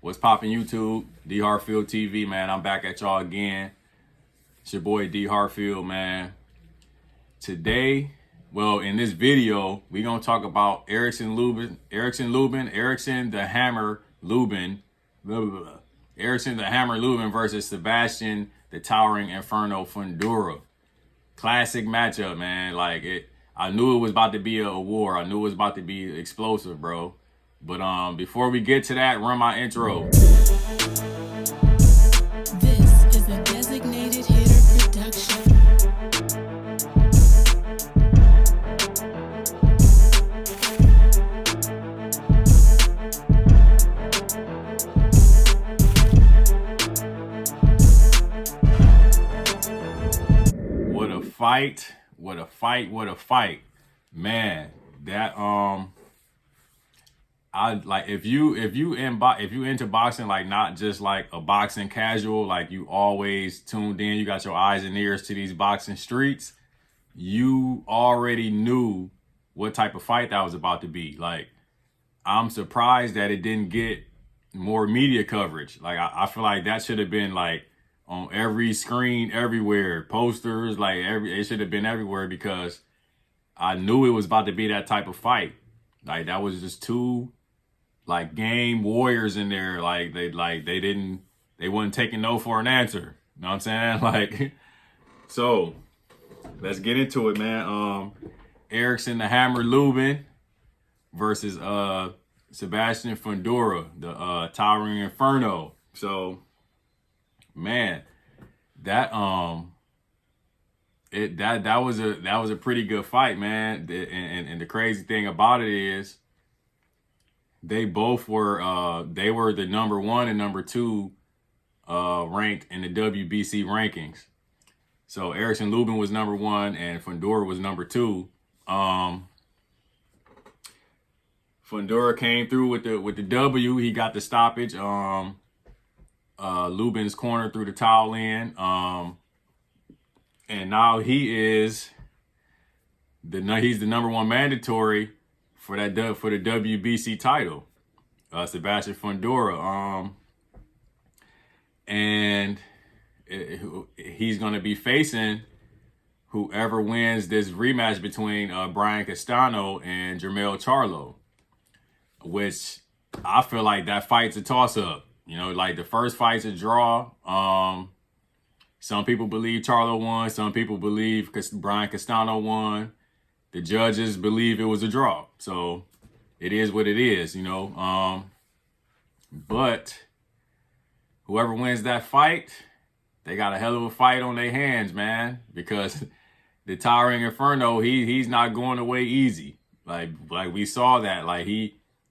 What's poppin' YouTube? D Hartfield TV, man. I'm back at y'all again. It's your boy D Hartfield, man. Today, well, in this video, we gonna talk about Erickson the Hammer Lubin, blah, blah, blah. Erickson the Hammer Lubin versus Sebastian the Towering Inferno Fundora. Classic matchup, man. Like I knew it was about to be a war. I knew it was about to be explosive, bro. But before we get to that, run my intro. This is a Designated Hitter production. What a fight. What a fight. What a fight. Man, that I like if you into boxing, like not just like a boxing casual, like you always tuned in, you got your eyes and ears to these boxing streets, you already knew what type of fight that was about to be. Like, I'm surprised that it didn't get more media coverage. Like I feel like that should have been like on every screen, everywhere, posters, like it should have been everywhere, because I knew it was about to be that type of fight. Like that was just two like game warriors in there. Like they wasn't taking no for an answer. You know what I'm saying? Like, so let's get into it, man. Erickson the Hammer Lubin versus Sebastian Fundora, the Towering Inferno. So, man, that was a pretty good fight, man. And the crazy thing about it is, they both were they were the number 1 and number 2 ranked in the WBC rankings. So Erickson Lubin was number 1 and Fundora was number 2. Fundora came through with the W. He got the stoppage. Lubin's corner threw the towel in. And now he's the number 1 mandatory for the WBC title, Sebastian Fundora. And he's going to be facing whoever wins this rematch between Brian Castano and Jermell Charlo, which I feel like that fight's a toss-up. You know, like the first fight's a draw. Some people believe Charlo won. Some people believe Brian Castano won. The judges believe it was a draw. So it is what it is, you know. But whoever wins that fight, they got a hell of a fight on their hands, man. Because the Towering Inferno, he's not going away easy. Like we saw that. Like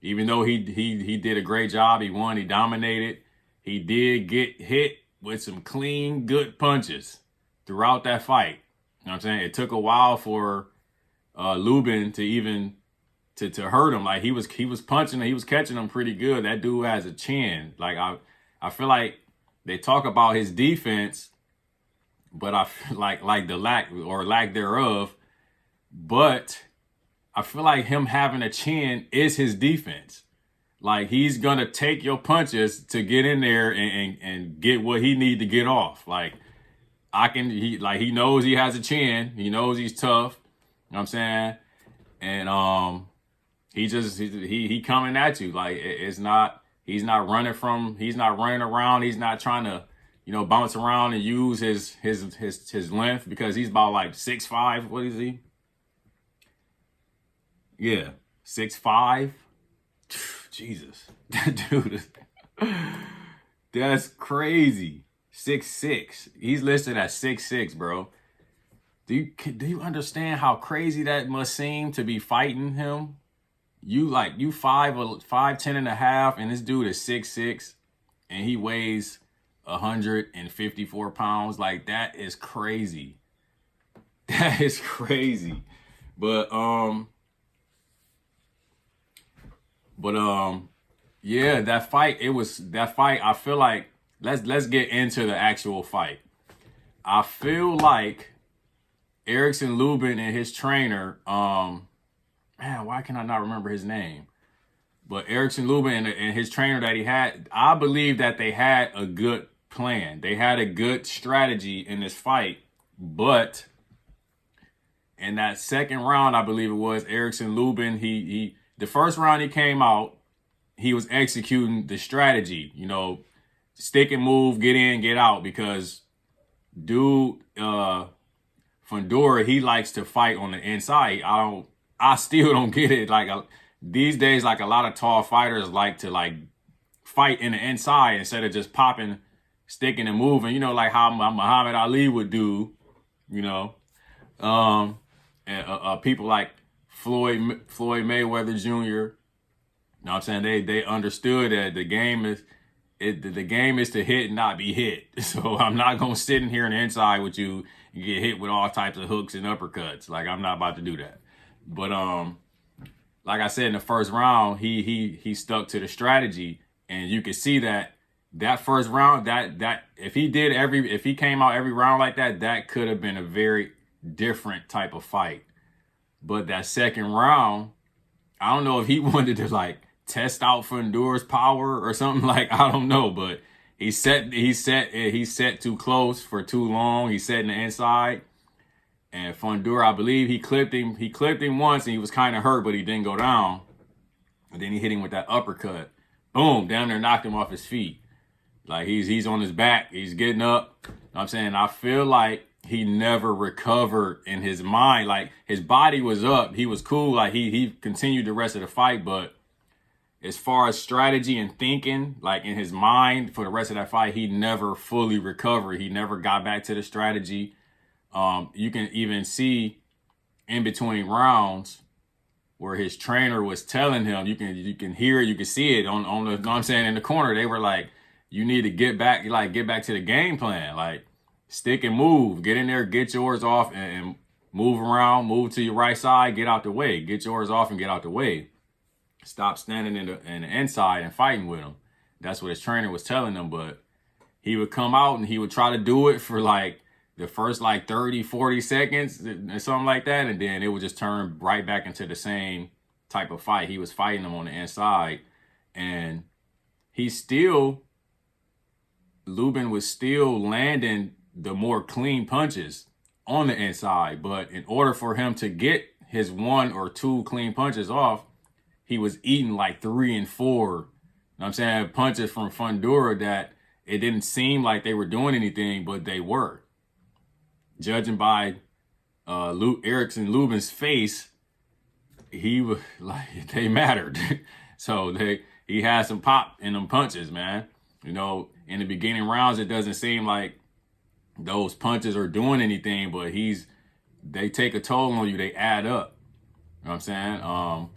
even though he did a great job, he won, he dominated, he did get hit with some clean, good punches throughout that fight. You know what I'm saying? It took a while for Lubin to even to hurt him. Like he was punching, he was catching him pretty good. That dude has a chin. Like I feel like they talk about his defense, but I feel like the lack thereof. But I feel like him having a chin is his defense. Like he's gonna take your punches to get in there and get what he need to get off. Like he knows he has a chin. He knows he's tough. You know what I'm saying? And he coming at you. Like he's not running around. He's not trying to, you know, bounce around and use his length, because he's about like 6'5". What is he? Yeah, 6'5". Jesus, that dude is that's crazy. 6'6". He's listed at 6'6", bro. Do you understand how crazy that must seem to be fighting him? You 5'10" and a half, and this dude is 6'6", and he weighs 154 pounds. Like, that is crazy. That is crazy. But yeah, that fight. I feel like let's get into the actual fight. I feel like Erickson Lubin and his trainer, man, why can I not remember his name? But Erickson Lubin and his trainer that he had, I believe that they had a good plan. They had a good strategy in this fight. But in that second round, I believe it was, Erickson Lubin, the first round he came out, he was executing the strategy, stick and move, get in, get out, because dude, Fundora, he likes to fight on the inside. I still don't get it. Like these days, like a lot of tall fighters like to like fight in the inside instead of just popping, sticking and moving, like how Muhammad Ali would do, and people like Floyd Mayweather Jr. Know what I'm saying? They understood that the game is to hit and not be hit. So I'm not gonna sit in here on the inside with you and get hit with all types of hooks and uppercuts. Like I'm not about to do that. But like I said in the first round, he stuck to the strategy, and you could see that first round, that if he came out every round like that, that could have been a very different type of fight. But that second round, I don't know if he wanted to like test out Fundora's power or something, like I don't know, but he set too close for too long. He set in the inside, and Fundora, I believe he clipped him once, and he was kind of hurt, but he didn't go down. And then he hit him with that uppercut. Boom, down there, knocked him off his feet. Like he's on his back, he's getting up. You know what I'm saying? I feel like he never recovered in his mind. Like his body was up, he was cool, like he continued the rest of the fight, but as far as strategy and thinking, like in his mind for the rest of that fight, he never fully recovered. He never got back to the strategy. You can even see in between rounds where his trainer was telling him, you can hear it, you can see it on the, you know what I'm saying, in the corner. They were like, you need to get back to the game plan. Like stick and move, get in there, get yours off and move around, move to your right side, get out the way, get yours off and get out the way. Stop standing in the inside and fighting with him. That's what his trainer was telling him. But he would come out and he would try to do it for like the first like 30, 40 seconds and something like that. And then it would just turn right back into the same type of fight. He was fighting him on the inside. And Lubin was still landing the more clean punches on the inside. But in order for him to get his 1 or 2 clean punches off, he was eating like 3 and 4, you know what I'm saying, punches from Fundora that it didn't seem like they were doing anything, but they were. Judging by Erickson Lubin's face, he was like, they mattered. So he had some pop in them punches, man. In the beginning rounds, it doesn't seem like those punches are doing anything, but they take a toll on you. They add up. You know what I'm saying?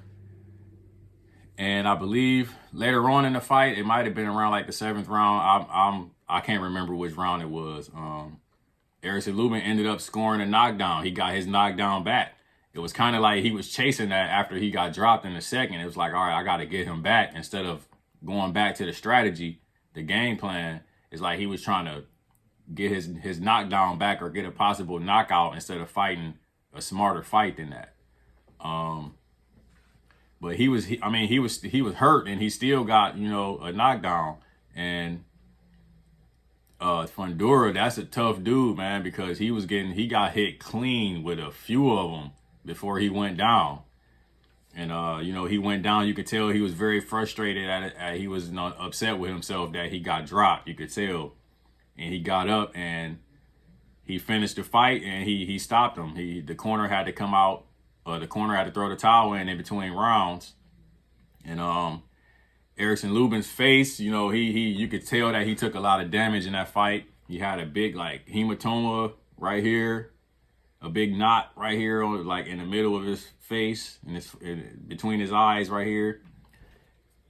And I believe later on in the fight, it might have been around like the 7th round. I can't remember which round it was. Erickson Lubin ended up scoring a knockdown. He got his knockdown back. It was kind of like he was chasing that after he got dropped in the second. It was like, all right, I got to get him back. Instead of going back to the strategy, the game plan, it's like he was trying to get his knockdown back or get a possible knockout instead of fighting a smarter fight than that. But he was hurt, and he still got, a knockdown. And Fundora, that's a tough dude, man, because he got hit clean with a few of them before he went down. And he went down. You could tell he was very frustrated at it. He was upset with himself that he got dropped. You could tell. And he got up and he finished the fight, and he stopped him. The corner had to come out. The corner had to throw the towel in between rounds. And Erickson Lubin's face, you could tell that he took a lot of damage in that fight. He had a big like hematoma right here, a big knot right here on like in the middle of his face and between his eyes right here.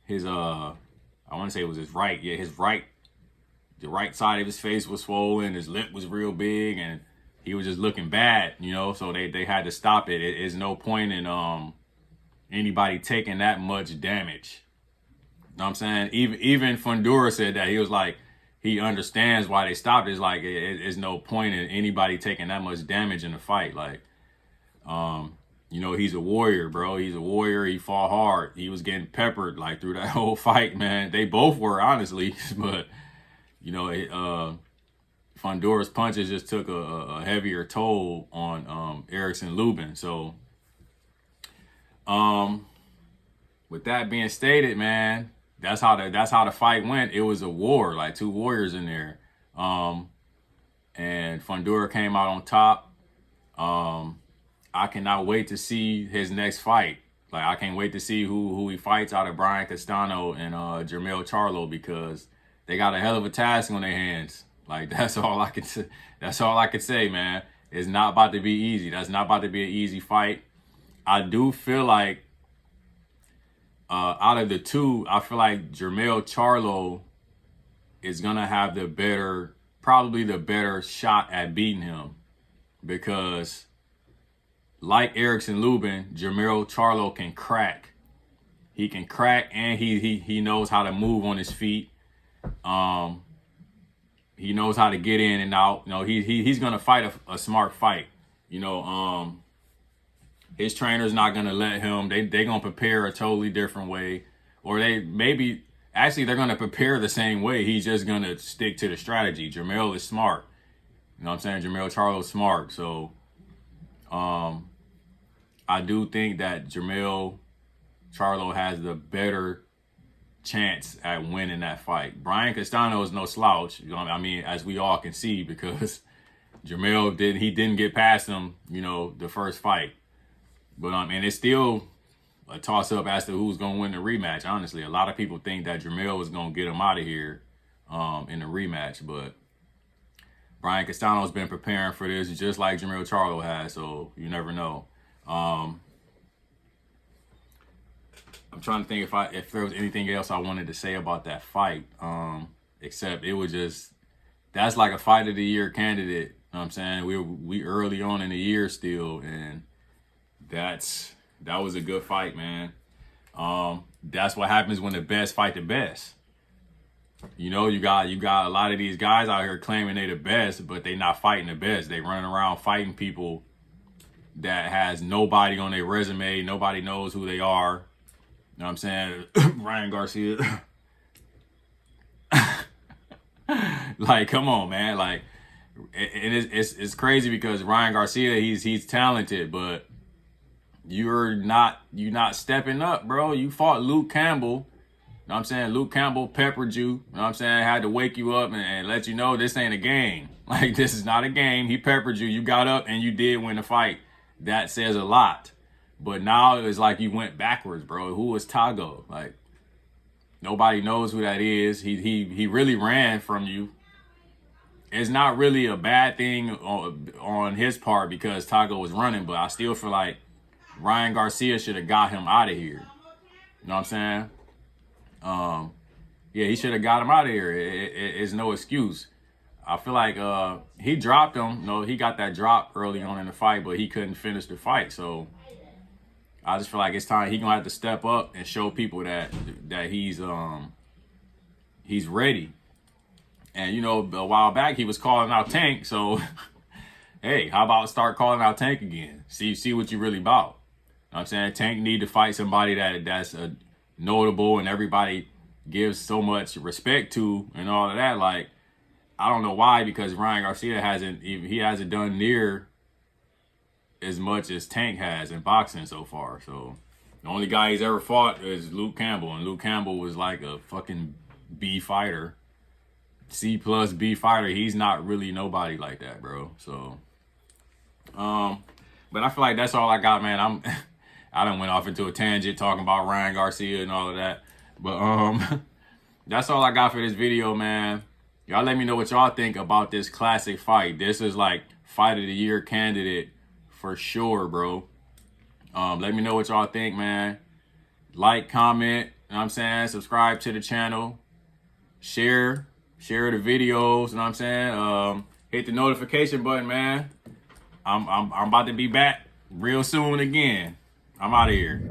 His I want to say it was his right. Yeah, the right side of his face was swollen. His lip was real big, and he was just looking bad, so they had to stop it. It's no point in anybody taking that much damage. You know what I'm saying? Even Fundora said that. He was like, he understands why they stopped. It's like, it's no point in anybody taking that much damage in a fight. Like, you know, he's a warrior, bro. He's a warrior. He fought hard. He was getting peppered like through that whole fight, man. They both were, honestly, but you know, Fundora's punches just took a heavier toll on Erickson Lubin. So, with that being stated, man, that's how the fight went. It was a war, like two warriors in there. And Fundora came out on top. I cannot wait to see his next fight. Like, I can't wait to see who he fights out of Brian Castano and Jermell Charlo, because they got a hell of a task on their hands. Like, that's all I can say. That's all I can say, man. It's not about to be easy. That's not about to be an easy fight. I do feel like out of the two, I feel like Jermell Charlo is gonna have probably the better shot at beating him, because like Erickson Lubin, Jermell Charlo can crack. He can crack, and he knows how to move on his feet. He knows how to get in and out. You know, he's gonna fight a smart fight. You know, his trainer's not gonna let him. They gonna prepare a totally different way, or they're gonna prepare the same way. He's just gonna stick to the strategy. Jermell is smart. You know what I'm saying? Jermell Charlo's smart. So, I do think that Jermell Charlo has the better chance at winning that fight. Brian Castano is no slouch, you know, I mean, as we all can see, because Jermell didn't get past him, you know, the first fight. But and it's still a toss up as to who's gonna win the rematch. Honestly, a lot of people think that Jermell is gonna get him out of here in the rematch, but Brian Castano's been preparing for this just like Jermell Charlo has, so you never know. I'm trying to think if there was anything else I wanted to say about that fight, except it was just, that's like a fight of the year candidate. You know what I'm saying? We early on in the year still, and that was a good fight, man. That's what happens when the best fight the best. You know, you got a lot of these guys out here claiming they the best, but they not fighting the best. They running around fighting people that has nobody on their resume. Nobody knows who they are. You know what I'm saying? Ryan Garcia. Like, come on, man. Like, it's crazy, because Ryan Garcia, he's talented, but you're not stepping up, bro. You fought Luke Campbell. You know what I'm saying? Luke Campbell peppered you. You know what I'm saying? Had to wake you up and let you know this ain't a game. Like, this is not a game. He peppered you. You got up and you did win the fight. That says a lot. But now it's like you went backwards, bro. Who was Tago? Like, nobody knows who that is. He really ran from you. It's not really a bad thing on his part, because Tago was running, but I still feel like Ryan Garcia should have got him out of here. You know what I'm saying? Yeah, he should have got him out of here. It's no excuse. I feel like he dropped him. No, he got that drop early on in the fight, but he couldn't finish the fight. So I just feel like it's time he gonna have to step up and show people that he's ready. And you know, a while back he was calling out Tank. So hey, how about start calling out Tank again? See what you really about. You know what I'm saying? Tank need to fight somebody that's notable and everybody gives so much respect to and all of that. Like, I don't know why, because Ryan Garcia hasn't done near as much as Tank has in boxing so far. So the only guy he's ever fought is Luke Campbell, and Luke Campbell was like a fucking B fighter, C+ B fighter. He's not really nobody like that, bro. So, but I feel like that's all I got, man. I done went off into a tangent talking about Ryan Garcia and all of that, but that's all I got for this video, man. Y'all let me know what y'all think about this classic fight. This is like fight of the year candidate for sure, bro. Let me know what y'all think, man. Like, comment, you know what I'm saying? Subscribe to the channel. Share the videos, you know what I'm saying? Hit the notification button, man. I'm about to be back real soon again. I'm out of here.